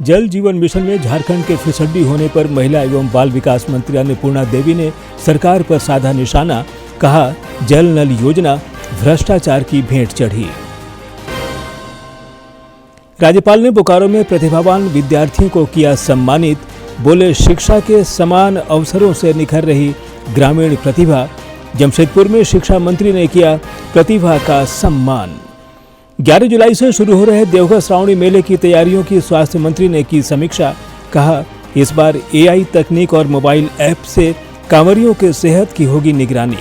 जल जीवन मिशन में झारखंड के फिसड्डी होने पर महिला एवं बाल विकास मंत्री अन्नपूर्णा देवी ने सरकार पर साधा निशाना। कहा, जल नल योजना भ्रष्टाचार की भेंट चढ़ी। राज्यपाल ने बोकारो में प्रतिभावान विद्यार्थियों को किया सम्मानित। बोले, शिक्षा के समान अवसरों से निखर रही ग्रामीण प्रतिभा। जमशेदपुर में शिक्षा मंत्री ने किया प्रतिभा का सम्मान। 11 जुलाई से शुरू हो रहे देवघर श्रावणी मेले की तैयारियों की स्वास्थ्य मंत्री ने की समीक्षा। कहा, इस बार AI तकनीक और मोबाइल ऐप से कांवरियों के सेहत की होगी निगरानी।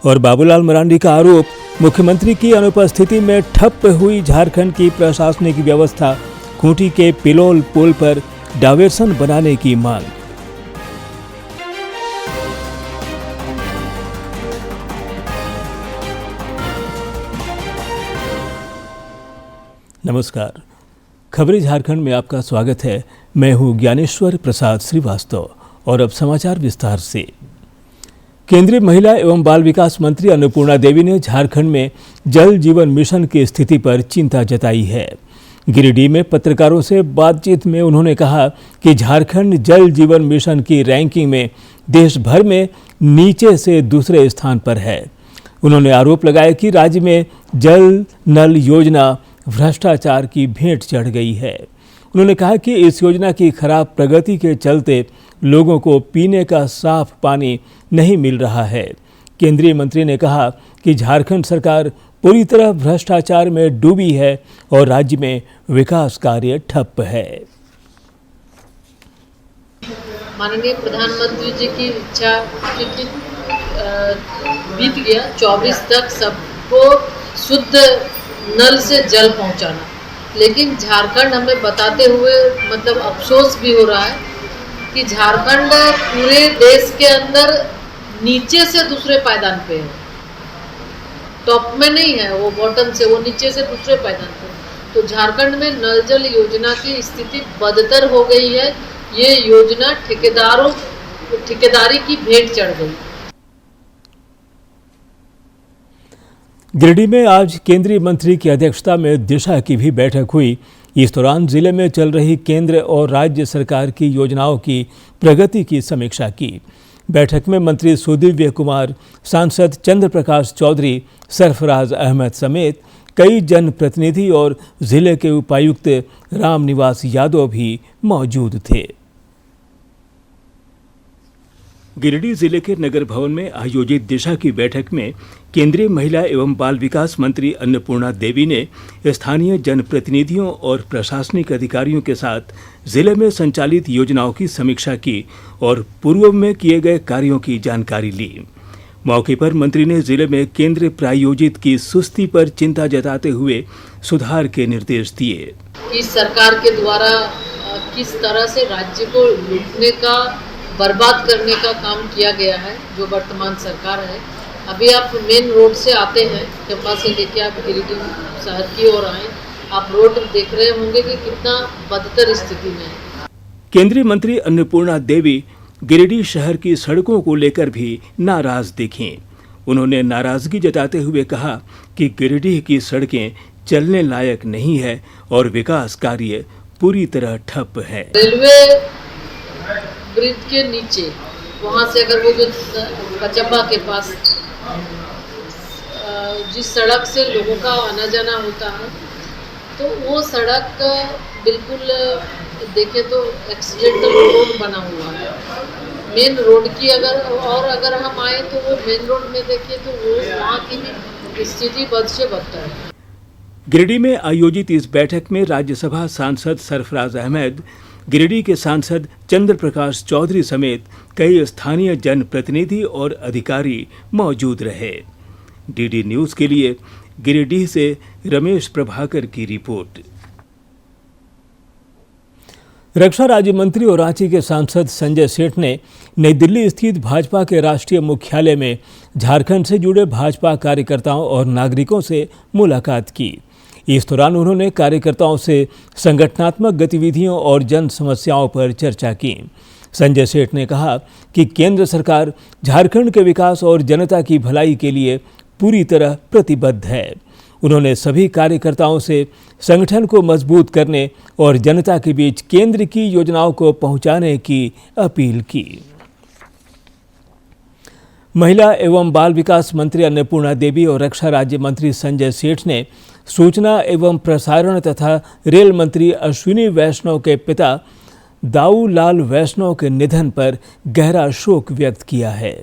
और बाबूलाल मरांडी का आरोप, मुख्यमंत्री की अनुपस्थिति में ठप हुई झारखंड की प्रशासनिक व्यवस्था। खूंटी के पिलोल पुल पर डायवर्सन बनाने की मांग। नमस्कार, खबरें झारखंड में आपका स्वागत है। मैं हूं ज्ञानेश्वर प्रसाद श्रीवास्तव और अब समाचार विस्तार से। केंद्रीय महिला एवं बाल विकास मंत्री अन्नपूर्णा देवी ने झारखंड में जल जीवन मिशन की स्थिति पर चिंता जताई है। गिरिडीह में पत्रकारों से बातचीत में उन्होंने कहा कि झारखंड जल जीवन मिशन की रैंकिंग में देश भर में नीचे से दूसरे स्थान पर है। उन्होंने आरोप लगाया कि राज्य में जल नल योजना भ्रष्टाचार की भेंट चढ़ गई है। उन्होंने कहा कि इस योजना की खराब प्रगति के चलते लोगों को पीने का साफ पानी नहीं मिल रहा है। केंद्रीय मंत्री ने कहा कि झारखंड सरकार पूरी तरह भ्रष्टाचार में डूबी है और राज्य में विकास कार्य ठप है। माननीय प्रधानमंत्री जी की इच्छा कि बीत गया 24 तक सबको शुद्ध नल से जल पहुंचाना, लेकिन झारखंड हमें बताते हुए मतलब अफसोस भी हो रहा है कि झारखंड पूरे देश के अंदर नीचे से दूसरे पायदान पे है। टॉप में नहीं है, वो बॉटम से, वो नीचे से दूसरे पायदान पे। तो झारखंड में नल जल योजना की स्थिति बदतर हो गई है। ये योजना ठेकेदारी की भेंट चढ़ गई। गिरिडीह में आज केंद्रीय मंत्री की अध्यक्षता में दिशा की भी बैठक हुई। इस दौरान जिले में चल रही केंद्र और राज्य सरकार की योजनाओं की प्रगति की समीक्षा की। बैठक में मंत्री सुदिव्य कुमार, सांसद चंद्र प्रकाश चौधरी, सरफराज अहमद समेत कई जनप्रतिनिधि और जिले के उपायुक्त रामनिवास यादव भी मौजूद थे। गिरिडीह जिले के नगर भवन में आयोजित दिशा की बैठक में केंद्रीय महिला एवं बाल विकास मंत्री अन्नपूर्णा देवी ने स्थानीय जनप्रतिनिधियों और प्रशासनिक अधिकारियों के साथ जिले में संचालित योजनाओं की समीक्षा की और पूर्व में किए गए कार्यों की जानकारी ली। मौके पर मंत्री ने जिले में केंद्र प्रायोजित की सुस्ती पर चिंता जताते हुए सुधार के निर्देश दिए। इस सरकार के द्वारा किस तरह से राज्य को लूटने का, बर्बाद करने का काम किया गया है, जो वर्तमान सरकार है। अभी आप मेन रोड से आते हैं, चंपा से लेके आप गिरिडीह शहर की ओर आए, आप रोड देख रहे होंगे कि कितना बदतर स्थिति में है। केंद्रीय मंत्री अन्नपूर्णा देवी गिरिडीह शहर की सड़कों को लेकर भी नाराज दिखीं। उन्होंने नाराजगी जताते हुए कहा कि गिरिडीह की सड़कें चलने लायक नहीं है और विकास कार्य पूरी तरह ठप है। रेलवे ब्रिज के नीचे, वहाँ से अगर वो जो कचब्बा के पास जिस सड़क से लोगों का आना जाना होता है, तो वो सड़क बिल्कुल देखें तो एक्सीडेंटल रोड बना हुआ है। मेन रोड की अगर हम आए तो वो मेन रोड में देखिए तो वो वहाँ की भी स्थिति बद से बदतर है। गिरिडीह में आयोजित इस बैठक में राज्यसभा सांसद सरफराज अहमद, गिरिडीह के सांसद चंद्र प्रकाश चौधरी समेत कई स्थानीय जनप्रतिनिधि और अधिकारी मौजूद रहे। डीडी न्यूज के लिए गिरिडीह से रमेश प्रभाकर की रिपोर्ट। रक्षा राज्य मंत्री और रांची के सांसद संजय सेठ ने नई दिल्ली स्थित भाजपा के राष्ट्रीय मुख्यालय में झारखंड से जुड़े भाजपा कार्यकर्ताओं और नागरिकों से मुलाकात की। इस दौरान उन्होंने कार्यकर्ताओं से संगठनात्मक गतिविधियों और जन समस्याओं पर चर्चा की। संजय सेठ ने कहा कि केंद्र सरकार झारखंड के विकास और जनता की भलाई के लिए पूरी तरह प्रतिबद्ध है। उन्होंने सभी कार्यकर्ताओं से संगठन को मजबूत करने और जनता के बीच केंद्र की योजनाओं को पहुंचाने की अपील की। महिला एवं बाल विकास मंत्री अन्नपूर्णा देवी और रक्षा राज्य मंत्री संजय सेठ ने सूचना एवं प्रसारण तथा रेल मंत्री अश्विनी वैष्णव के पिता दाऊ लाल वैष्णव के निधन पर गहरा शोक व्यक्त किया है।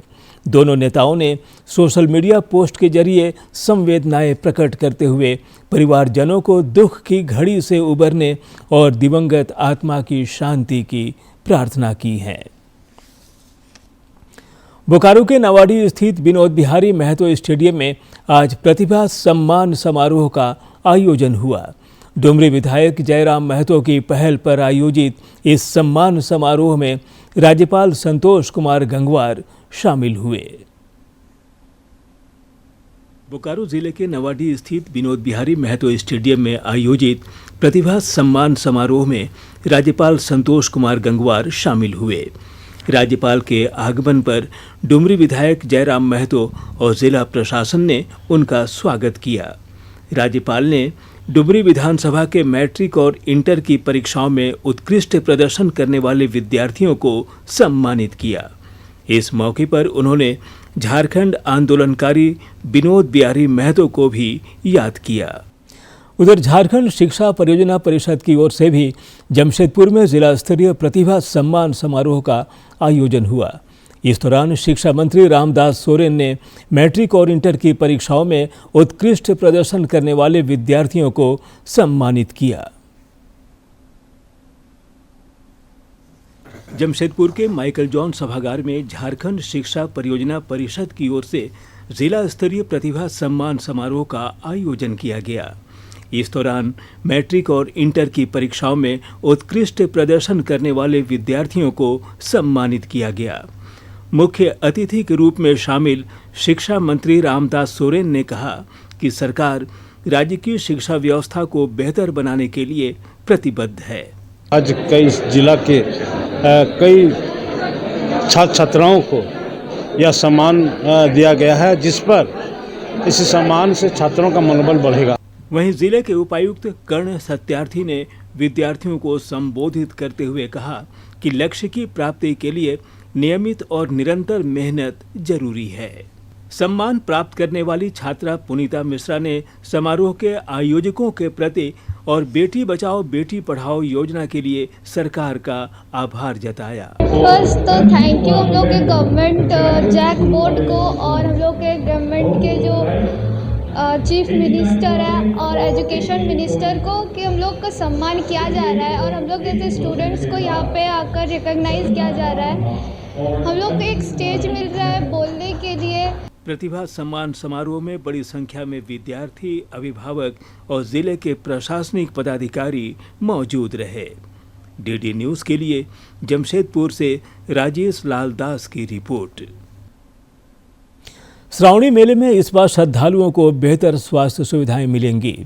दोनों नेताओं ने सोशल मीडिया पोस्ट के जरिए संवेदनाएं प्रकट करते हुए परिवारजनों को दुख की घड़ी से उबरने और दिवंगत आत्मा की शांति की प्रार्थना की है। बोकारो के नवाडी स्थित विनोद बिहारी महतो स्टेडियम में आज प्रतिभा सम्मान समारोह का आयोजन हुआ। डुमरी विधायक जयराम महतो की पहल पर आयोजित इस सम्मान समारोह में राज्यपाल संतोष कुमार गंगवार शामिल हुए। बोकारो जिले के नवाडी स्थित विनोद बिहारी महतो स्टेडियम में आयोजित प्रतिभा सम्मान समारोह में राज्यपाल संतोष कुमार गंगवार शामिल हुए। राज्यपाल के आगमन पर डुमरी विधायक जयराम महतो और जिला प्रशासन ने उनका स्वागत किया। राज्यपाल ने डुमरी विधानसभा के मैट्रिक और इंटर की परीक्षाओं में उत्कृष्ट प्रदर्शन करने वाले विद्यार्थियों को सम्मानित किया। इस मौके पर उन्होंने झारखंड आंदोलनकारी विनोद बिहारी महतो को भी याद किया। उधर झारखंड शिक्षा परियोजना परिषद की ओर से भी जमशेदपुर में जिला स्तरीय प्रतिभा सम्मान समारोह का आयोजन हुआ। इस दौरान शिक्षा मंत्री रामदास सोरेन ने मैट्रिक और इंटर की परीक्षाओं में उत्कृष्ट प्रदर्शन करने वाले विद्यार्थियों को सम्मानित किया। जमशेदपुर के माइकल जॉन सभागार में झारखंड शिक्षा परियोजना परिषद की ओर से जिला स्तरीय प्रतिभा सम्मान समारोह का आयोजन किया गया। इस दौरान मैट्रिक और इंटर की परीक्षाओं में उत्कृष्ट प्रदर्शन करने वाले विद्यार्थियों को सम्मानित किया गया। मुख्य अतिथि के रूप में शामिल शिक्षा मंत्री रामदास सोरेन ने कहा कि सरकार राज्य की शिक्षा व्यवस्था को बेहतर बनाने के लिए प्रतिबद्ध है। आज कई जिला के कई छात्र छात्राओं को यह सम्मान दिया गया है, जिस पर इस सम्मान से छात्रों का मनोबल बढ़ेगा। वहीं जिले के उपायुक्त कर्ण सत्यार्थी ने विद्यार्थियों को संबोधित करते हुए कहा कि लक्ष्य की प्राप्ति के लिए नियमित और निरंतर मेहनत जरूरी है। सम्मान प्राप्त करने वाली छात्रा पुनीता मिश्रा ने समारोह के आयोजकों के प्रति और बेटी बचाओ बेटी पढ़ाओ योजना के लिए सरकार का आभार जताया। फर्स्ट तो थैंक यू हम लोग के गवर्नमेंट जैक बोर्ड को और हम लोग के गवर्नमेंट के जो चीफ मिनिस्टर है और एजुकेशन मिनिस्टर को कि हम लोग का सम्मान किया जा रहा है और हम लोग जैसे स्टूडेंट्स को यहाँ पे आकर रिकॉग्नाइज किया जा रहा है। हम लोग को एक स्टेज मिल रहा है बोलने के लिए। प्रतिभा सम्मान समारोह में बड़ी संख्या में विद्यार्थी, अभिभावक और जिले के प्रशासनिक पदाधिकारी मौजूद रहे। डीडी न्यूज के लिए जमशेदपुर से राजेश लाल दास की रिपोर्ट। श्रावणी मेले में इस बार श्रद्धालुओं को बेहतर स्वास्थ्य सुविधाएं मिलेंगी।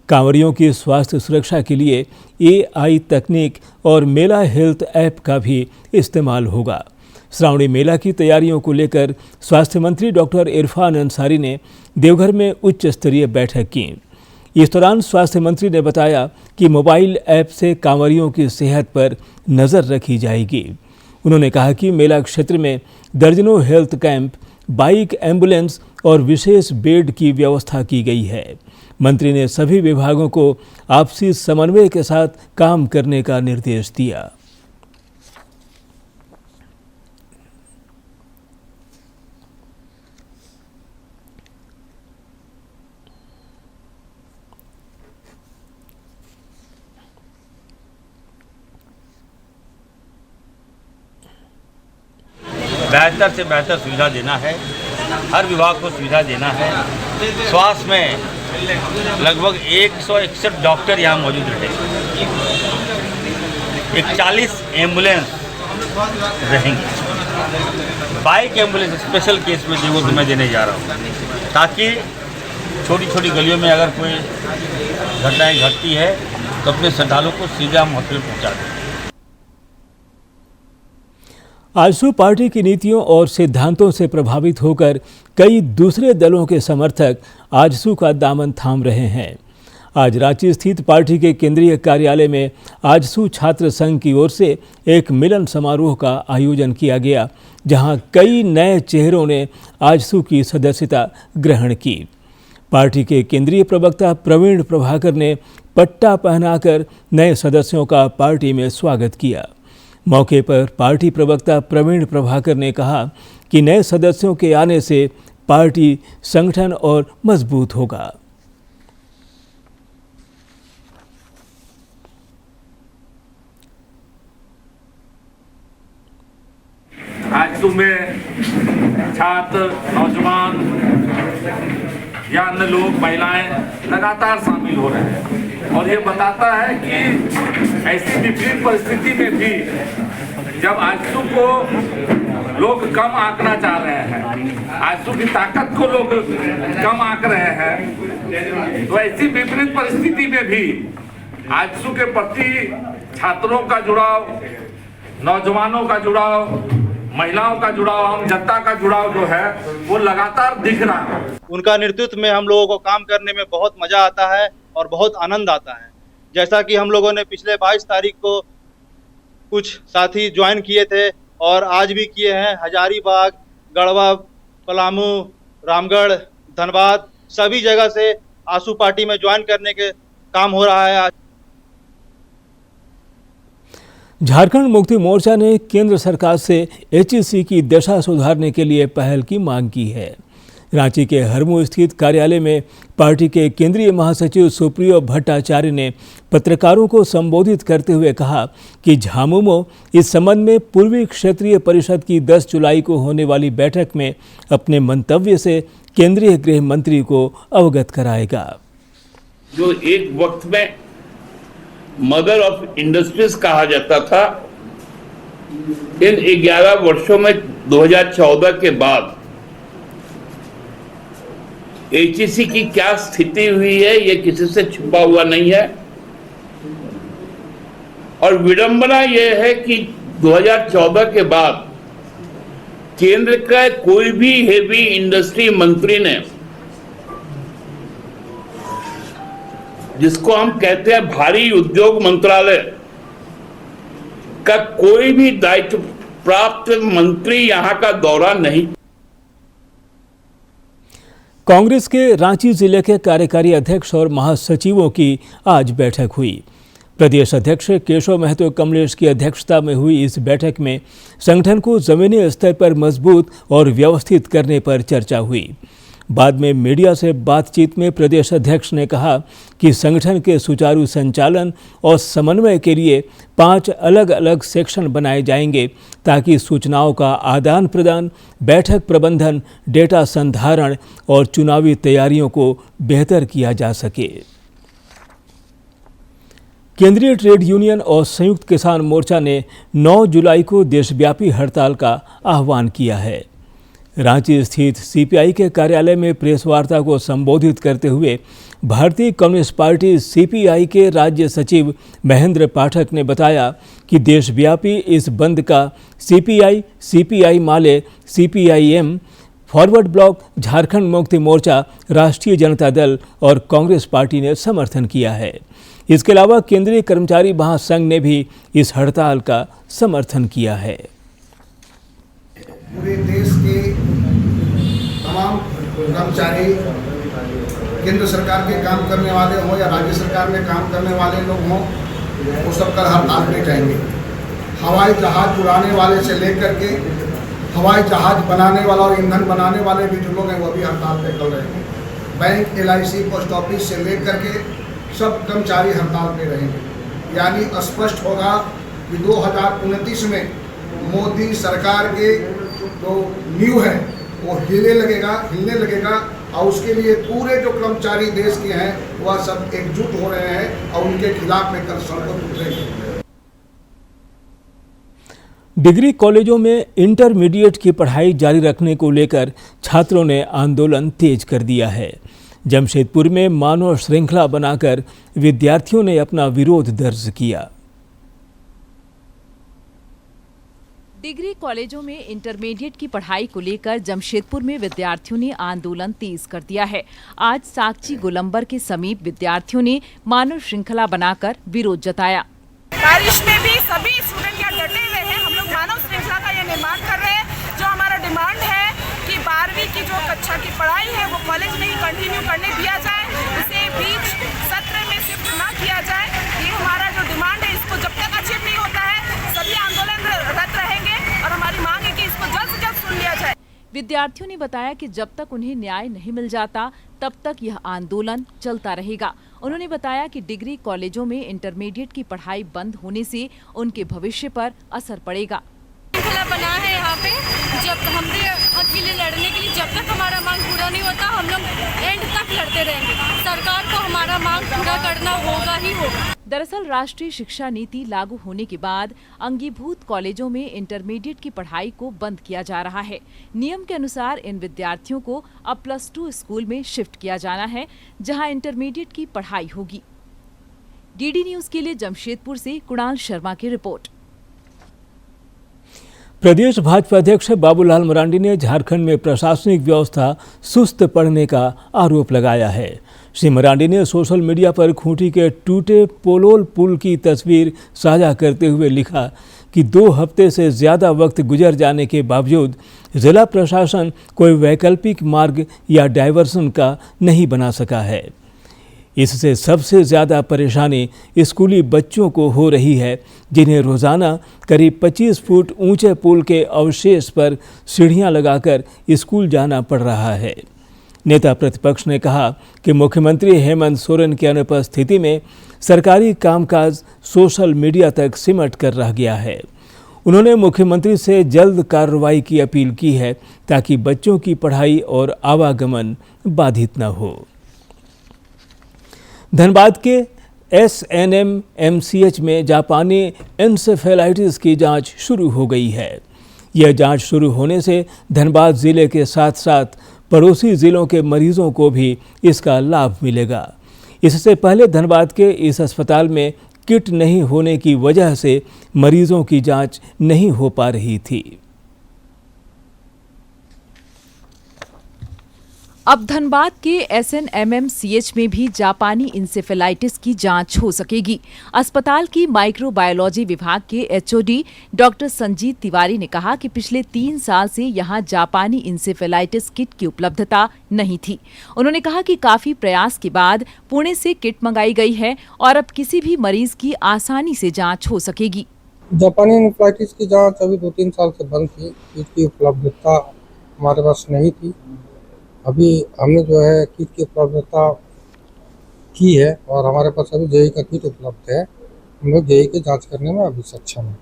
कांवरियों की स्वास्थ्य सुरक्षा के लिए AI तकनीक और मेला हेल्थ ऐप का भी इस्तेमाल होगा। श्रावणी मेला की तैयारियों को लेकर स्वास्थ्य मंत्री डॉक्टर इरफान अंसारी ने देवघर में उच्च स्तरीय बैठक की। इस दौरान स्वास्थ्य मंत्री ने बताया कि मोबाइल ऐप से कांवरियों की सेहत पर नज़र रखी जाएगी। उन्होंने कहा कि मेला क्षेत्र में दर्जनों हेल्थ कैंप, बाइक, एम्बुलेंस और विशेष बेड की व्यवस्था की गई है। मंत्री ने सभी विभागों को आपसी समन्वय के साथ काम करने का निर्देश दिया। बेहतर से बेहतर सुविधा देना है, हर विभाग को सुविधा देना है। स्वास्थ्य में लगभग 161 डॉक्टर यहाँ मौजूद रहे, 41 एम्बुलेंस रहेंगी, बाइक एम्बुलेंस स्पेशल केस में जो मैं देने जा रहा हूँ, ताकि छोटी छोटी गलियों में अगर कोई घटनाएं घटती है तो अपने श्रद्धालुओं को सीधा हम हॉस्पिटल पहुँचा दें। आजसू पार्टी की नीतियों और सिद्धांतों से प्रभावित होकर कई दूसरे दलों के समर्थक आजसू का दामन थाम रहे हैं। आज रांची स्थित पार्टी के केंद्रीय कार्यालय में आजसू छात्र संघ की ओर से एक मिलन समारोह का आयोजन किया गया, जहां कई नए चेहरों ने आजसू की सदस्यता ग्रहण की। पार्टी के केंद्रीय प्रवक्ता प्रवीण प्रभाकर ने पट्टा पहनाकर नए सदस्यों का पार्टी में स्वागत किया। मौके पर पार्टी प्रवक्ता प्रवीण प्रभाकर ने कहा कि नए सदस्यों के आने से पार्टी संगठन और मजबूत होगा। आजसू में छात्र, नौजवान या अन्य लोग, महिलाएं लगातार शामिल हो रहे हैं और ये बताता है कि ऐसी विपरीत परिस्थिति में भी जब आजसू को लोग कम आंकना चाह रहे हैं, आजसू की ताकत को लोग कम आंक रहे हैं, तो ऐसी विपरीत परिस्थिति में भी आजसू के प्रति छात्रों का जुड़ाव, नौजवानों का जुड़ाव, महिलाओं का जुड़ाव, आम जनता का जुड़ाव जो है वो लगातार दिख रहा है। उनका नेतृत्व में हम लोगों को काम करने में बहुत मजा आता है और बहुत आनंद आता है। जैसा कि हम लोगों ने पिछले 22 तारीख को कुछ साथी ज्वाइन किए थे और आज भी किए हैं। हजारीबाग, गढ़वा, पलामू, रामगढ़, धनबाद, सभी जगह से आजसू पार्टी में ज्वाइन करने के काम हो रहा है। झारखंड मुक्ति मोर्चा ने केंद्र सरकार से एचईसी की दशा सुधारने के लिए पहल की मांग की है। रांची के हरमू स्थित कार्यालय में पार्टी के केंद्रीय महासचिव सुप्रियो भट्टाचार्य ने पत्रकारों को संबोधित करते हुए कहा कि झामुमो इस संबंध में पूर्वी क्षेत्रीय परिषद की 10 जुलाई को होने वाली बैठक में अपने मंतव्य से केंद्रीय गृह मंत्री को अवगत कराएगा। जो एक वक्त में मदर ऑफ इंडस्ट्रीज कहा जाता था, इन 11 वर्षों में 2014 के बाद एचईसी की क्या स्थिति हुई है ये किसी से छुपा हुआ नहीं है। और विडंबना यह है कि 2014 के बाद केंद्र का कोई भी हेवी इंडस्ट्री मंत्री ने, जिसको हम कहते हैं भारी उद्योग मंत्रालय का, कोई भी दायित्व प्राप्त मंत्री यहां का दौरा नहीं। कांग्रेस के रांची जिले के कार्यकारी अध्यक्ष और महासचिवों की आज बैठक हुई। प्रदेश अध्यक्ष केशव महतो कमलेश की अध्यक्षता में हुई इस बैठक में संगठन को जमीनी स्तर पर मजबूत और व्यवस्थित करने पर चर्चा हुई। बाद में मीडिया से बातचीत में प्रदेश अध्यक्ष ने कहा कि संगठन के सुचारू संचालन और समन्वय के लिए 5 अलग अलग सेक्शन बनाए जाएंगे ताकि सूचनाओं का आदान प्रदान, बैठक प्रबंधन, डेटा संधारण और चुनावी तैयारियों को बेहतर किया जा सके। केंद्रीय ट्रेड यूनियन और संयुक्त किसान मोर्चा ने 9 जुलाई को देशव्यापी हड़ताल का आह्वान किया है। रांची स्थित सीपीआई के कार्यालय में प्रेस वार्ता को संबोधित करते हुए भारतीय कम्युनिस्ट पार्टी सीपीआई के राज्य सचिव महेंद्र पाठक ने बताया कि देशव्यापी इस बंद का सीपीआई, सीपीआई माले, CPIM, forward block, Jharkhand Mukti Morcha, राष्ट्रीय जनता दल और कांग्रेस पार्टी ने समर्थन किया है। इसके अलावा केंद्रीय कर्मचारी महासंघ ने भी इस हड़ताल का समर्थन किया है। पूरे देश के तमाम कर्मचारी, केंद्र सरकार के काम करने वाले हों या राज्य सरकार में काम करने वाले लोग हों, वो सब कल हड़ताल पे जाएंगे। हवाई जहाज उड़ाने वाले से लेकर के हवाई जहाज बनाने वाला और ईंधन बनाने वाले भी जो लोग हैं वो भी हड़ताल पे कल रहेंगे। बैंक, LIC, पोस्ट ऑफिस से लेकर के सब कर्मचारी हड़ताल पे रहेंगे। यानी स्पष्ट होगा कि 2029 में मोदी सरकार के जो नींव है वो हिलने लगेगा और उसके लिए पूरे जो कर्मचारी देश के हैं वह सब एकजुट हो रहे हैं और उनके खिलाफ में कल सड़कों पर उतरेंगे। डिग्री कॉलेजों में इंटरमीडिएट की पढ़ाई जारी रखने को लेकर छात्रों ने आंदोलन तेज कर दिया है। जमशेदपुर में मानव श्रृंखला बनाकर विद्यार्थियों ने अपना विरोध दर्ज किया। डिग्री कॉलेजों में इंटरमीडिएट की पढ़ाई को लेकर जमशेदपुर में विद्यार्थियों ने आंदोलन तेज कर दिया है। आज साकची गोलंबर के समीप विद्यार्थियों ने मानव श्रृंखला बनाकर विरोध जताया। बारिश में भी सभी स्टूडेंट यहाँ डटे हुए हैं। हम लोग मानव श्रृंखला का ये निर्माण कर रहे हैं। जो हमारा डिमांड है कि 12वीं की जो कक्षा की पढ़ाई है वो कॉलेज में ही कंटिन्यू करने दिया जाए, उसे बीच सत्र में शिफ्ट ना किया जाए। ये हमारा जो डिमांड है, इसको जब तक अचीव नहीं होता है सभी आंदोलनरत रहेंगे और हमारी मांग है कि इसको जल्द से जल्द सुन लिया जाए। विद्यार्थियों ने बताया कि जब तक उन्हें न्याय नहीं मिल जाता तब तक यह आंदोलन चलता रहेगा। उन्होंने बताया कि डिग्री कॉलेजों में इंटरमीडिएट की पढ़ाई बंद होने से उनके भविष्य पर असर पड़ेगा। श्रृंखला बना है यहाँ पे, जब हमने हक के लिए लड़ने के लिए जब तक हमारा मांग पूरा नहीं होता हम लोग एंड तक लड़ते रहेंगे। सरकार को हमारा मांग पूरा करना होगा ही होगा। दरअसल राष्ट्रीय शिक्षा नीति लागू होने के बाद अंगीभूत कॉलेजों में इंटरमीडिएट की पढ़ाई को बंद किया जा रहा है। नियम के अनुसार इन विद्यार्थियों को अब +2 स्कूल में शिफ्ट किया जाना है, जहां इंटरमीडिएट की पढ़ाई होगी। डीडी न्यूज के लिए जमशेदपुर से कुणाल शर्मा की रिपोर्ट। प्रदेश भाजपा अध्यक्ष बाबूलाल मरांडी ने झारखंड में प्रशासनिक व्यवस्था सुस्त पड़ने का आरोप लगाया है। श्री मरांडी ने सोशल मीडिया पर खूंटी के टूटे पोलोल पुल की तस्वीर साझा करते हुए लिखा कि 2 हफ्ते से ज़्यादा वक्त गुजर जाने के बावजूद जिला प्रशासन कोई वैकल्पिक मार्ग या डायवर्सन का नहीं बना सका है। इससे सबसे ज़्यादा परेशानी स्कूली बच्चों को हो रही है, जिन्हें रोज़ाना करीब 25 फुट ऊंचे पुल के अवशेष पर सीढ़ियां लगाकर स्कूल जाना पड़ रहा है। नेता प्रतिपक्ष ने कहा कि मुख्यमंत्री हेमंत सोरेन की अनुपस्थिति में सरकारी कामकाज सोशल मीडिया तक सिमट कर रह गया है। उन्होंने मुख्यमंत्री से जल्द कार्रवाई की अपील की है ताकि बच्चों की पढ़ाई और आवागमन बाधित न हो। धनबाद के SNM-MCH में जापानी एन्सेफेलाइटिस की जांच शुरू हो गई है। यह जांच शुरू होने से धनबाद जिले के साथ साथ पड़ोसी जिलों के मरीजों को भी इसका लाभ मिलेगा। इससे पहले धनबाद के इस अस्पताल में किट नहीं होने की वजह से मरीजों की जांच नहीं हो पा रही थी। अब धनबाद के SNM-MCH में भी जापानी इंसेफेलाइटिस की जांच हो सकेगी। अस्पताल की माइक्रोबायोलॉजी विभाग के HOD डॉक्टर संजीत तिवारी ने कहा कि पिछले 3 साल से यहां जापानी इंसेफेलाइटिस किट की उपलब्धता नहीं थी। उन्होंने कहा कि काफी प्रयास के बाद पुणे से किट मंगाई गई है और अब किसी भी मरीज की आसानी से जाँच हो सकेगी। जापानी इंसेफेलाइटिस की जाँच अभी 2-3 साल से बंद थी। किट की उपलब्धता हमारे पास नहीं थी। अभी हमने जो है किट की उपलब्धता की है और हमारे पास अभी जेई का किट उपलब्ध है। हम लोग जेई की जांच करने में अभी सक्षम हैं।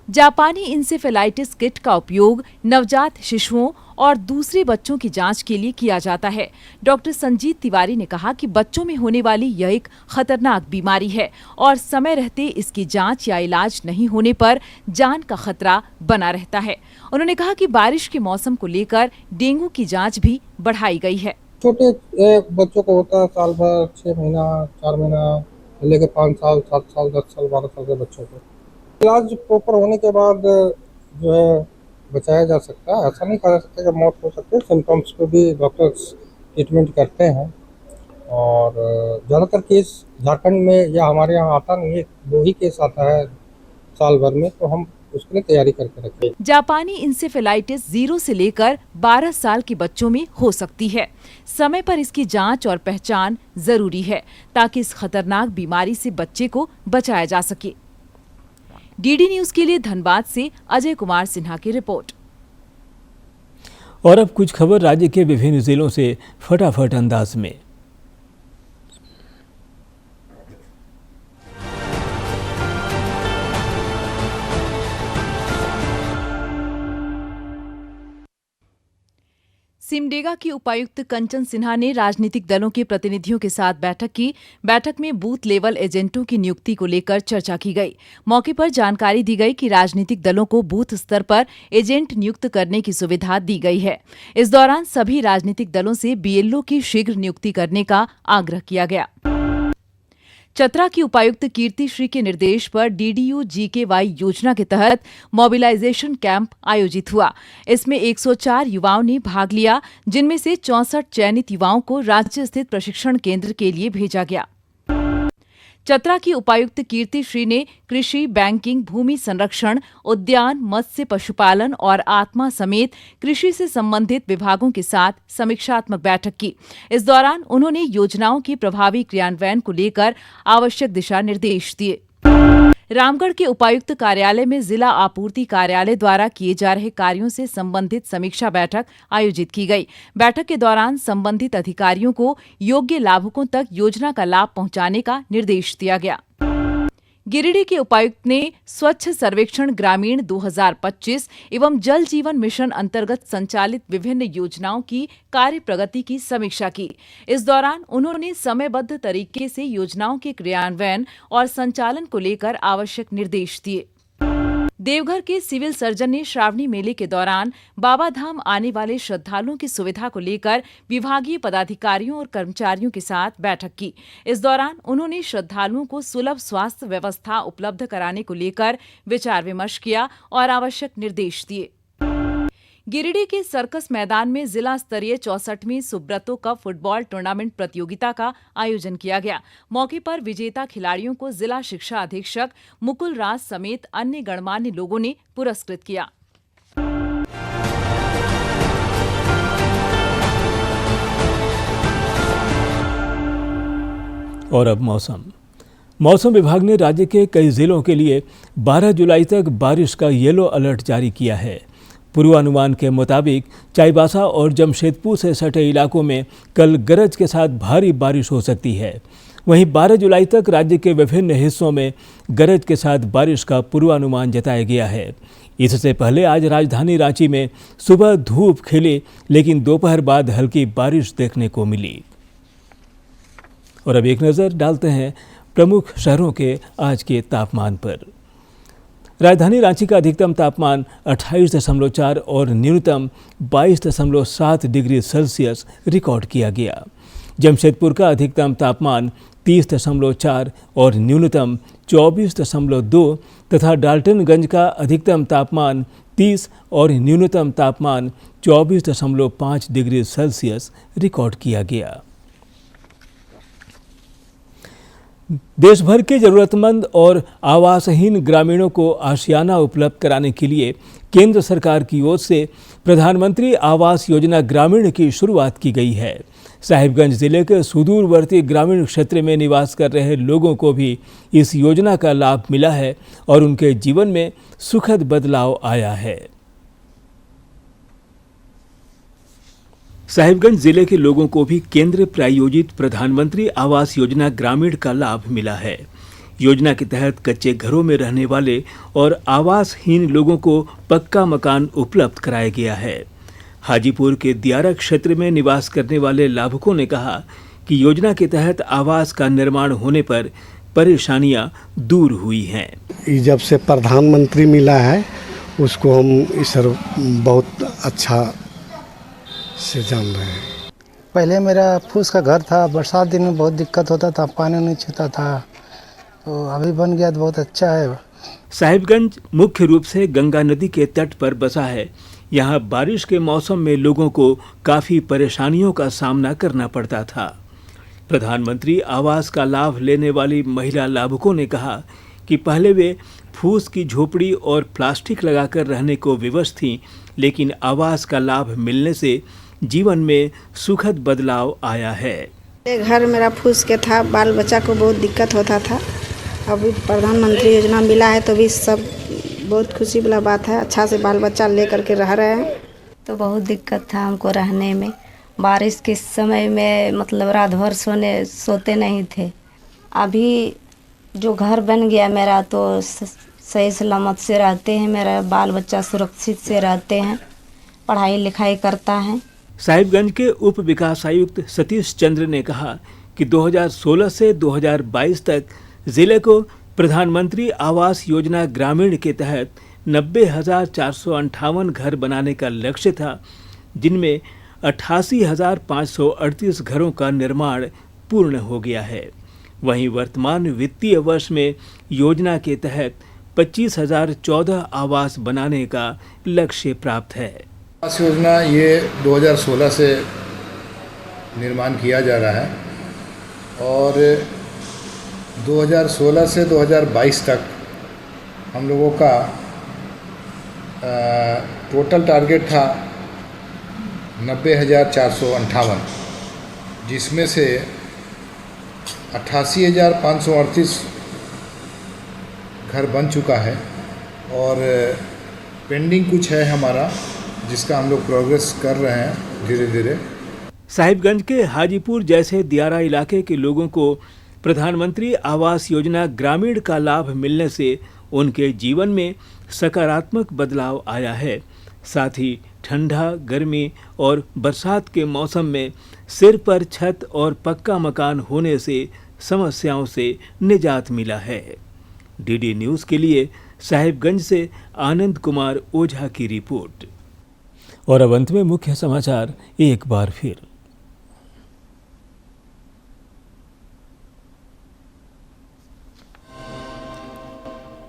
जापानी इंसेफेलाइटिस किट का उपयोग नवजात शिशुओं और दूसरे बच्चों की जांच के लिए किया जाता है। डॉक्टर संजीत तिवारी ने कहा कि बच्चों में होने वाली यह एक खतरनाक बीमारी है और समय रहते इसकी जांच या इलाज नहीं होने पर जान का खतरा बना रहता है। उन्होंने कहा कि बारिश के मौसम को लेकर डेंगू की जांच भी बढ़ाई गई है। छोटे बच्चों को होता है साल भर, 6 महीना, 4 महीना लेके 5 साल, 7 साल, 10 साल, 12 साल के बच्चों को इलाज प्रॉपर होने के बाद जो है बचाया जा सकता है। ऐसा नहीं कहा जा सकता कि मौत हो सकती है। सिम्टम्स पे भी डॉक्टर्स ट्रीटमेंट करते हैं और ज़्यादातर केस झारखंड में या हमारे यहाँ आता नहीं है। 2 ही केस आता है साल भर में, तो हम उसके लिए तैयारी करके रखें। जापानी इंसेफेलाइटिस 0 से लेकर 12 साल के बच्चों में हो सकती है। समय पर इसकी जांच और पहचान जरूरी है ताकि इस खतरनाक बीमारी से बच्चे को बचाया जा सके। डीडी न्यूज के लिए धनबाद से अजय कुमार सिन्हा की रिपोर्ट। और अब कुछ खबर राज्य के विभिन्न जिलों से फटाफट अंदाज में। सिमडेगा की उपायुक्त कंचन सिन्हा ने राजनीतिक दलों के प्रतिनिधियों के साथ बैठक की। बैठक में बूथ लेवल एजेंटों की नियुक्ति को लेकर चर्चा की गई। मौके पर जानकारी दी गई कि राजनीतिक दलों को बूथ स्तर पर एजेंट नियुक्त करने की सुविधा दी गई है। इस दौरान सभी राजनीतिक दलों से BLO की शीघ्र नियुक्ति करने का आग्रह किया गया। चतरा की उपायुक्त कीर्ति श्री के निर्देश पर DDU GKY योजना के तहत मोबिलाइजेशन कैंप आयोजित हुआ। इसमें 104 युवाओं ने भाग लिया, जिनमें से 64 चयनित युवाओं को राज्य स्थित प्रशिक्षण केंद्र के लिए भेजा गया। चतरा की उपायुक्त कीर्ति श्री ने कृषि, बैंकिंग, भूमि संरक्षण, उद्यान, मत्स्य, पशुपालन और आत्मा समेत कृषि से संबंधित विभागों के साथ समीक्षात्मक बैठक की। इस दौरान उन्होंने योजनाओं के प्रभावी क्रियान्वयन को लेकर आवश्यक दिशा निर्देश दिए। रामगढ़ के उपायुक्त कार्यालय में जिला आपूर्ति कार्यालय द्वारा किए जा रहे कार्यों से संबंधित समीक्षा बैठक आयोजित की गई। बैठक के दौरान संबंधित अधिकारियों को योग्य लाभुकों तक योजना का लाभ पहुंचाने का निर्देश दिया गया। गिरिडीह के उपायुक्त ने स्वच्छ सर्वेक्षण ग्रामीण 2025 एवं जल जीवन मिशन अंतर्गत संचालित विभिन्न योजनाओं की कार्य प्रगति की समीक्षा की। इस दौरान उन्होंने समयबद्ध तरीके से योजनाओं के क्रियान्वयन और संचालन को लेकर आवश्यक निर्देश दिए। देवघर के सिविल सर्जन ने श्रावणी मेले के दौरान बाबा धाम आने वाले श्रद्धालुओं की सुविधा को लेकर विभागीय पदाधिकारियों और कर्मचारियों के साथ बैठक की। इस दौरान उन्होंने श्रद्धालुओं को सुलभ स्वास्थ्य व्यवस्था उपलब्ध कराने को लेकर विचार विमर्श किया और आवश्यक निर्देश दिए। गिरिडीह के सर्कस मैदान में जिला स्तरीय 64वीं सुब्रतो कप फुटबॉल टूर्नामेंट प्रतियोगिता का आयोजन किया गया। मौके पर विजेता खिलाड़ियों को जिला शिक्षा अधीक्षक मुकुल राज समेत अन्य गणमान्य लोगों ने पुरस्कृत किया। और अब मौसम विभाग ने राज्य के कई जिलों के लिए 12 जुलाई तक बारिश का येलो अलर्ट जारी किया है। पूर्वानुमान के मुताबिक चाईबासा और जमशेदपुर से सटे इलाकों में कल गरज के साथ भारी बारिश हो सकती है। वहीं 12 जुलाई तक राज्य के विभिन्न हिस्सों में गरज के साथ बारिश का पूर्वानुमान जताया गया है। इससे पहले आज राजधानी रांची में सुबह धूप खिली, लेकिन दोपहर बाद हल्की बारिश देखने को मिली। और अब एक नज़र डालते हैं प्रमुख शहरों के आज के तापमान पर। राजधानी रांची का अधिकतम तापमान 28.4 और न्यूनतम 22.7 डिग्री सेल्सियस रिकॉर्ड किया गया। जमशेदपुर का अधिकतम तापमान 30.4 और न्यूनतम 24.2 तथा डाल्टनगंज का अधिकतम तापमान 30 और न्यूनतम तापमान 24.5 डिग्री सेल्सियस रिकॉर्ड किया गया। देश भर के जरूरतमंद और आवासहीन ग्रामीणों को आशियाना उपलब्ध कराने के लिए केंद्र सरकार की ओर से प्रधानमंत्री आवास योजना ग्रामीण की शुरुआत की गई है। साहिबगंज जिले के सुदूरवर्ती ग्रामीण क्षेत्र में निवास कर रहे लोगों को भी इस योजना का लाभ मिला है और उनके जीवन में सुखद बदलाव आया है। साहिबगंज जिले के लोगों को भी केंद्र प्रायोजित प्रधानमंत्री आवास योजना ग्रामीण का लाभ मिला है। योजना के तहत कच्चे घरों में रहने वाले और आवासहीन लोगों को पक्का मकान उपलब्ध कराया गया है। हाजीपुर के दियारा क्षेत्र में निवास करने वाले लाभुकों ने कहा कि योजना के तहत आवास का निर्माण होने पर परेशानियां दूर हुई हैं। जब से प्रधानमंत्री मिला है उसको हम इस बहुत अच्छा से जान रहे हैं। पहले मेरा फूस का घर था, बरसात दिन में बहुत दिक्कत होता था, पानी नहीं छूता था, तो अभी बन गया तो बहुत अच्छा है। साहिबगंज मुख्य रूप से गंगा नदी के तट पर बसा है। यहाँ बारिश के मौसम में लोगों को काफ़ी परेशानियों का सामना करना पड़ता था। प्रधानमंत्री आवास का लाभ लेने वाली महिला लाभुकों ने कहा कि पहले वे फूस की झोपड़ी और प्लास्टिक लगाकर रहने को विवश थीं, लेकिन आवास का लाभ मिलने से जीवन में सुखद बदलाव आया है। घर मेरा फूस के था, बाल बच्चा को बहुत दिक्कत होता था। अभी प्रधानमंत्री योजना मिला है तो भी सब बहुत खुशी वाला बात है। अच्छा से बाल बच्चा ले करके रह रहे हैं। तो बहुत दिक्कत था हमको रहने में। बारिश के समय में मतलब रात भर सोते नहीं थे। अभी जो घर बन गया मेरा तो सही सलामत से रहते हैं। मेरा बाल बच्चा सुरक्षित से रहते हैं, पढ़ाई लिखाई करता है। साहिबगंज के उप विकास आयुक्त सतीश चंद्र ने कहा कि 2016 से 2022 तक जिले को प्रधानमंत्री आवास योजना ग्रामीण के तहत 90,458 घर बनाने का लक्ष्य था, जिनमें 88,538 घरों का निर्माण पूर्ण हो गया है। वहीं वर्तमान वित्तीय वर्ष में योजना के तहत 25,014 आवास बनाने का लक्ष्य प्राप्त है। आवास योजना ये 2016 से निर्माण किया जा रहा है और 2016 से 2022 तक हम लोगों का टोटल टारगेट था 90,458, जिसमें से 88,538 घर बन चुका है और पेंडिंग कुछ है हमारा, जिसका हम लोग प्रोग्रेस कर रहे हैं धीरे धीरे। साहिबगंज के हाजीपुर जैसे दियारा इलाके के लोगों को प्रधानमंत्री आवास योजना ग्रामीण का लाभ मिलने से उनके जीवन में सकारात्मक बदलाव आया है। साथ ही ठंडा, गर्मी और बरसात के मौसम में सिर पर छत और पक्का मकान होने से समस्याओं से निजात मिला है। डीडी न्यूज़ के लिए साहिबगंज से आनंद कुमार ओझा की रिपोर्ट। और अब अंत में मुख्य समाचार एक बार फिर।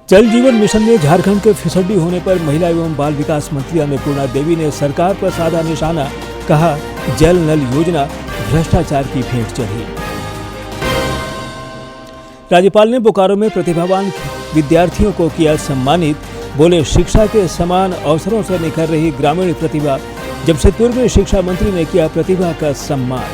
जल जीवन मिशन में झारखंड के फिसड्डी होने पर महिला एवं बाल विकास मंत्री अन्नपूर्णा देवी ने सरकार पर साधा निशाना, कहा जल नल योजना भ्रष्टाचार की भेंट चढ़ी। राज्यपाल ने बोकारो में प्रतिभावान विद्यार्थियों को किया सम्मानित, बोले शिक्षा के समान अवसरों से निखर रही ग्रामीण प्रतिभा। जमशेदपुर में शिक्षा मंत्री ने किया प्रतिभा का सम्मान।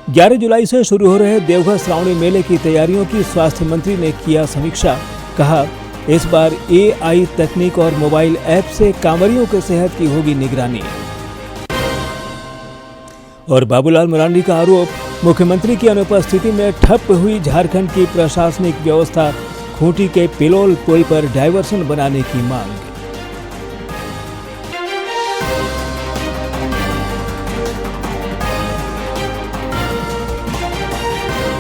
11 जुलाई से शुरू हो रहे देवघर श्रावणी मेले की तैयारियों की स्वास्थ्य मंत्री ने किया समीक्षा, कहा इस बार AI तकनीक और मोबाइल ऐप से कांवरियों के सेहत की होगी निगरानी। और बाबूलाल मरांडी का आरोप, मुख्यमंत्री की अनुपस्थिति में ठप हुई झारखंड की प्रशासनिक व्यवस्था, खूंटी के पिलोल पुल पर डायवर्सन बनाने की मांग।